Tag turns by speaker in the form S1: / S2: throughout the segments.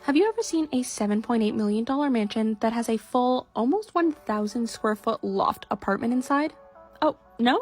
S1: Have you ever seen a $7.8 million mansion that has a full, almost 1,000 square foot loft apartment inside? Oh, no?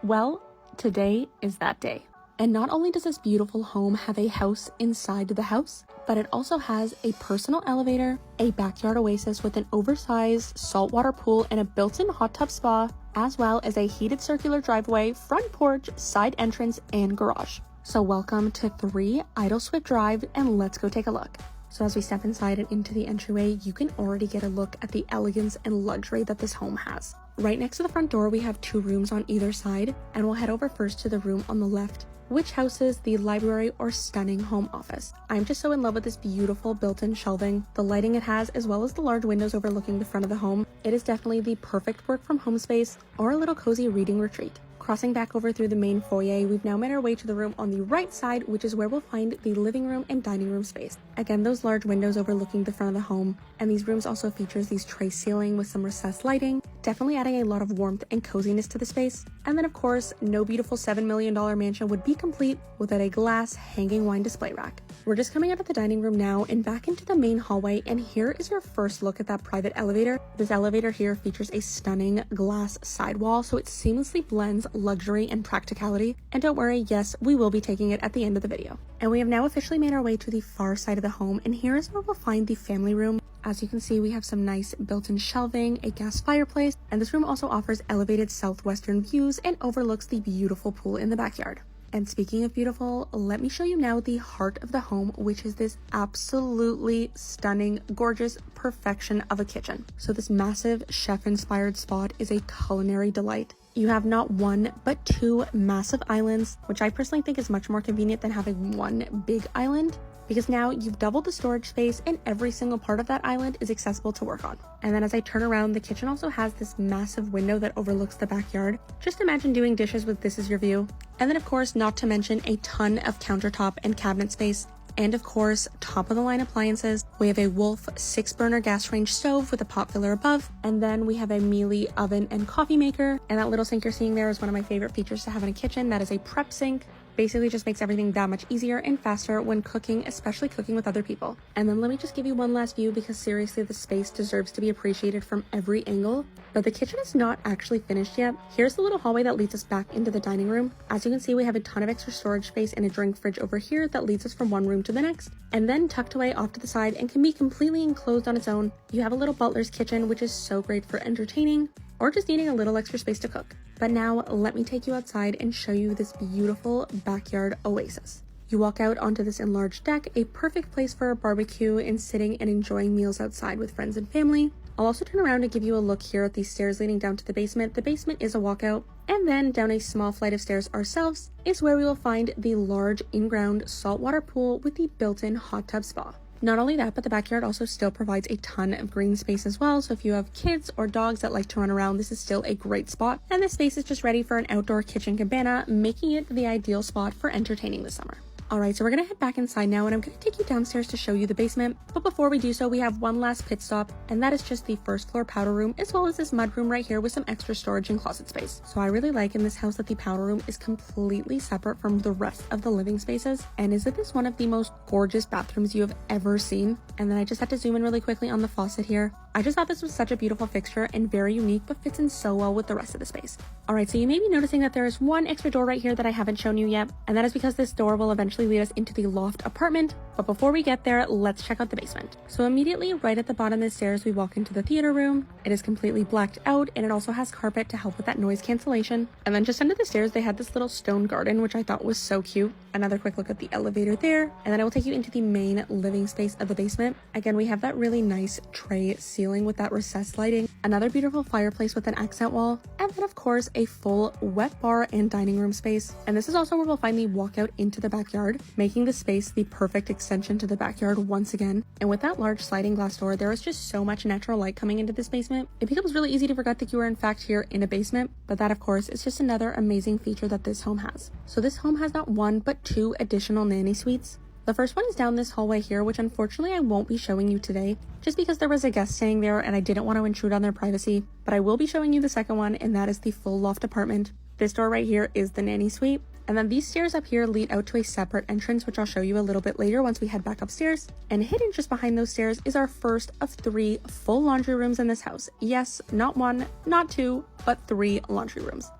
S1: Well, today is that day. And not only does this beautiful home have a house inside the house, but it also has a personal elevator, a backyard oasis with an oversized saltwater pool and a built-in hot tub spa, as well as a heated circular driveway, front porch, side entrance, and garage. So welcome to 3 Idylswift Drive, and let's go take a look. So as we step inside and into the entryway, you can already get a look at the elegance and luxury that this home has. Right next to the front door, we have 2 rooms on either side, and we'll head over first to the room on the left, which houses the library or stunning home office. I'm just so in love with this beautiful built-in shelving, the lighting it has, as well as the large windows overlooking the front of the home. It is definitely the perfect work from home space or a little cozy reading retreat. Crossing back over through the main foyer, we've now made our way to the room on the right side, which is where we'll find the living room and dining room space. Again, those large windows overlooking the front of the home, and these rooms also features these tray ceiling with some recessed lighting, definitely adding a lot of warmth and coziness to the space. And then of course, no beautiful $7 million mansion would be complete without a glass hanging wine display rack. We're just coming out of the dining room now and back into the main hallway, and here is your first look at that private elevator. This elevator here features a stunning glass sidewall, so it seamlessly blends luxury and practicality. And don't worry, yes, we will be taking it at the end of the video. And we have now officially made our way to the far side of the home, and here is where we'll find the family room. As you can see, we have some nice built-in shelving, a gas fireplace, and this room also offers elevated southwestern views and overlooks the beautiful pool in the backyard. And speaking of beautiful, let me show you now the heart of the home, which is this absolutely stunning, gorgeous perfection of a kitchen. So this massive chef-inspired spot is a culinary delight. You have not 1, but 2 massive islands, which I personally think is much more convenient than having 1 big island, because now you've doubled the storage space and every single part of that island is accessible to work on. And then as I turn around, the kitchen also has this massive window that overlooks the backyard. Just imagine doing dishes with this as your view. And then of course, not to mention a ton of countertop and cabinet space. And of course, top of the line appliances. We have a Wolf 6-burner gas range stove with a pot filler above. And then we have a Miele oven and coffee maker. And that little sink you're seeing there is one of my favorite features to have in a kitchen. That is a prep sink. Basically just makes everything that much easier and faster when cooking, especially cooking with other people. And then let me just give you one last view, because seriously, the space deserves to be appreciated from every angle. But the kitchen is not actually finished yet. Here's the little hallway that leads us back into the dining room. As you can see, we have a ton of extra storage space and a drink fridge over here that leads us from one room to the next. And then tucked away off to the side and can be completely enclosed on its own, you have a little butler's kitchen, which is so great for entertaining or just needing a little extra space to cook. But now let me take you outside and show you this beautiful backyard oasis. You walk out onto this enlarged deck, a perfect place for a barbecue and sitting and enjoying meals outside with friends and family. I'll also turn around and give you a look here at these stairs leading down to the basement. The basement is a walkout, and then down a small flight of stairs ourselves is where we will find the large in-ground saltwater pool with the built-in hot tub spa. Not only that, but the backyard also still provides a ton of green space as well. So if you have kids or dogs that like to run around, this is still a great spot. And this space is just ready for an outdoor kitchen cabana, making it the ideal spot for entertaining this summer. Alright, so we're gonna head back inside now, and I'm gonna take you downstairs to show you the basement. But before we do so, we have one last pit stop, and that is just the first floor powder room, as well as this mud room right here with some extra storage and closet space. So I really like in this house that the powder room is completely separate from the rest of the living spaces. And isn't this one of the most gorgeous bathrooms you have ever seen? And then I just had to zoom in really quickly on the faucet here. I just thought this was such a beautiful fixture and very unique, but fits in so well with the rest of the space. Alright, so you may be noticing that there is one extra door right here that I haven't shown you yet, and that is because this door will eventually lead us into the loft apartment. But before we get there, let's check out the basement. So immediately right at the bottom of the stairs, we walk into the theater room. It is completely blacked out, and it also has carpet to help with that noise cancellation. And then just under the stairs, they had this little stone garden, which I thought was so cute. Another quick look at the elevator there, and then I will take you into the main living space of the basement. Again, we have that really nice tray ceiling with that recessed lighting, another beautiful fireplace with an accent wall, and then of course a full wet bar and dining room space. And this is also where we'll find the walkout into the backyard, making the space the perfect extension to the backyard once again. And with that large sliding glass door, there is just so much natural light coming into this basement. It becomes really easy to forget that you are in fact here in a basement, but that of course is just another amazing feature that this home has. So this home has not 1, but 2 additional nanny suites. The first one is down this hallway here, which unfortunately I won't be showing you today, just because there was a guest staying there and I didn't want to intrude on their privacy. But I will be showing you the second one, and that is the full loft apartment. This door right here is the nanny suite. And then these stairs up here lead out to a separate entrance, which I'll show you a little bit later once we head back upstairs. And hidden just behind those stairs is our first of 3 full laundry rooms in this house. Yes, not 1, not 2, but 3 laundry rooms.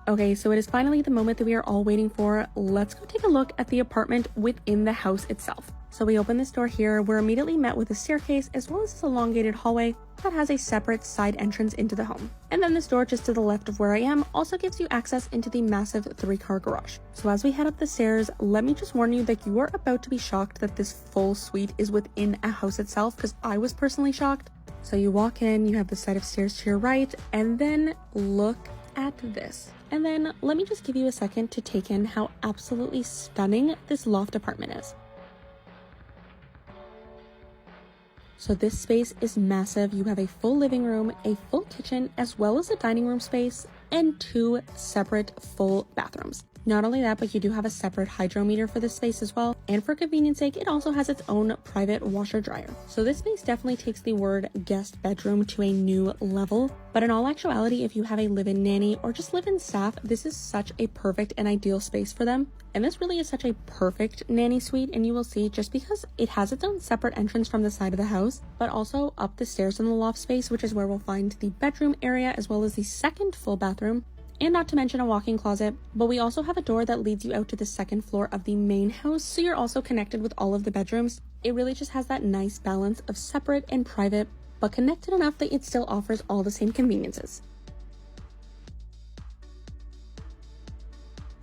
S1: Okay, so it is finally the moment that we are all waiting for. Let's go take a look at the apartment within the house itself. So we open this door here, we're immediately met with a staircase as well as this elongated hallway that has a separate side entrance into the home. And then this door just to the left of where I am also gives you access into the massive 3-car garage. So as we head up the stairs, let me just warn you that you are about to be shocked that this full suite is within a house itself, because I was personally shocked. So you walk in, you have the set of stairs to your right, and then look at this. And then let me just give you a second to take in how absolutely stunning this loft apartment is. So this space is massive. You have a full living room, a full kitchen, as well as a dining room space, and 2 separate full bathrooms. Not only that, but you do have a separate hydrometer for this space as well. And for convenience sake, it also has its own private washer dryer. So this space definitely takes the word guest bedroom to a new level. But in all actuality, if you have a live-in nanny or just live-in staff, this is such a perfect and ideal space for them. And this really is such a perfect nanny suite, and you will see just because it has its own separate entrance from the side of the house, but also up the stairs in the loft space, which is where we'll find the bedroom area as well as the second full bathroom. And not to mention a walk-in closet, but we also have a door that leads you out to the second floor of the main house, so you're also connected with all of the bedrooms. It really just has that nice balance of separate and private, but connected enough that it still offers all the same conveniences.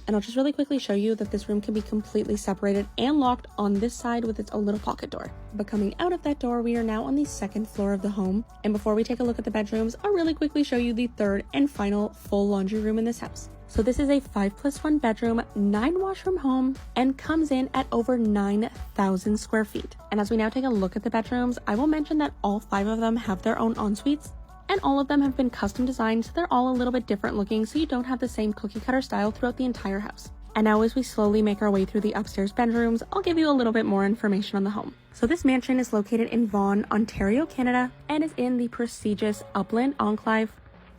S1: And I'll just really quickly show you that this room can be completely separated and locked on this side with its own little pocket door. But coming out of that door, we are now on the second floor of the home. And before we take a look at the bedrooms, I'll really quickly show you the third and final full laundry room in this house. So this is a 5+1 bedroom, 9 washroom home, and comes in at over 9,000 square feet. And as we now take a look at the bedrooms, I will mention that all 5 of them have their own en-suites, and all of them have been custom designed, so they're all a little bit different looking, so you don't have the same cookie cutter style throughout the entire house. And now as we slowly make our way through the upstairs bedrooms, I'll give you a little bit more information on the home. So this mansion is located in Vaughan, Ontario, Canada, and is in the prestigious Upland Enclave,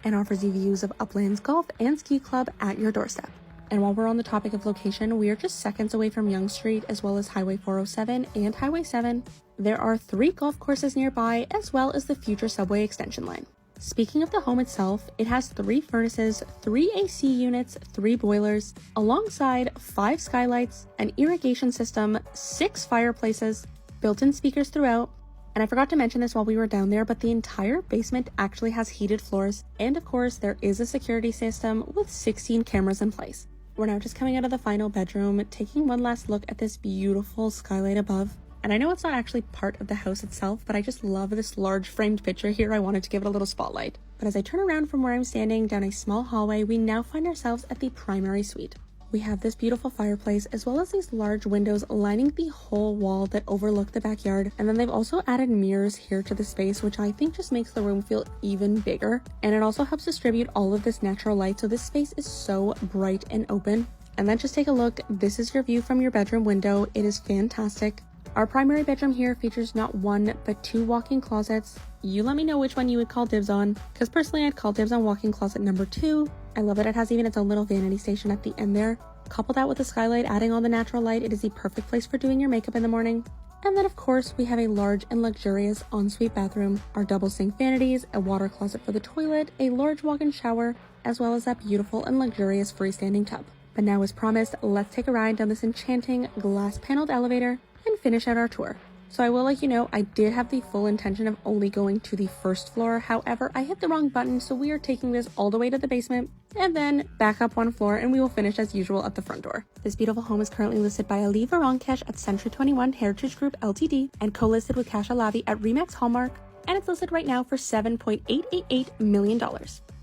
S1: and offers you views of Upland's Golf and Ski Club at your doorstep. And while we're on the topic of location, we are just seconds away from Yonge Street, as well as Highway 407 and Highway 7. There are 3 golf courses nearby, as well as the future subway extension line. Speaking of the home itself, it has 3 furnaces, 3 AC units, 3 boilers, alongside 5 skylights, an irrigation system, 6 fireplaces, built-in speakers throughout. And I forgot to mention this while we were down there, but the entire basement actually has heated floors. And of course, there is a security system with 16 cameras in place. We're now just coming out of the final bedroom, taking one last look at this beautiful skylight above. And I know it's not actually part of the house itself, but I just love this large framed picture here. I wanted to give it a little spotlight. But as I turn around from where I'm standing down a small hallway, we now find ourselves at the primary suite. We have this beautiful fireplace, as well as these large windows lining the whole wall that overlook the backyard. And then they've also added mirrors here to the space, which I think just makes the room feel even bigger. And it also helps distribute all of this natural light, so this space is so bright and open. And then just take a look. This is your view from your bedroom window. It is fantastic. Our primary bedroom here features not 1, but 2 walk-in closets. You let me know which one you would call dibs on, because personally I'd call dibs on walk-in closet number 2. I love that it has even its own little vanity station at the end there. Couple that with the skylight, adding all the natural light, it is the perfect place for doing your makeup in the morning. And then of course we have a large and luxurious ensuite bathroom, our double sink vanities, a water closet for the toilet, a large walk-in shower, as well as that beautiful and luxurious freestanding tub. But now as promised, let's take a ride down this enchanting glass paneled elevator and finish out our tour. So I will let you know, I did have the full intention of only going to the first floor. However, I hit the wrong button, so we are taking this all the way to the basement and then back up 1 floor, and we will finish as usual at the front door. This beautiful home is currently listed by Ali Varankesh at Century 21 Heritage Group Ltd and co-listed with Cash Alavi at Remax Hallmark, and it's listed right now for $7.888 million.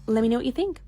S1: Let me know what you think.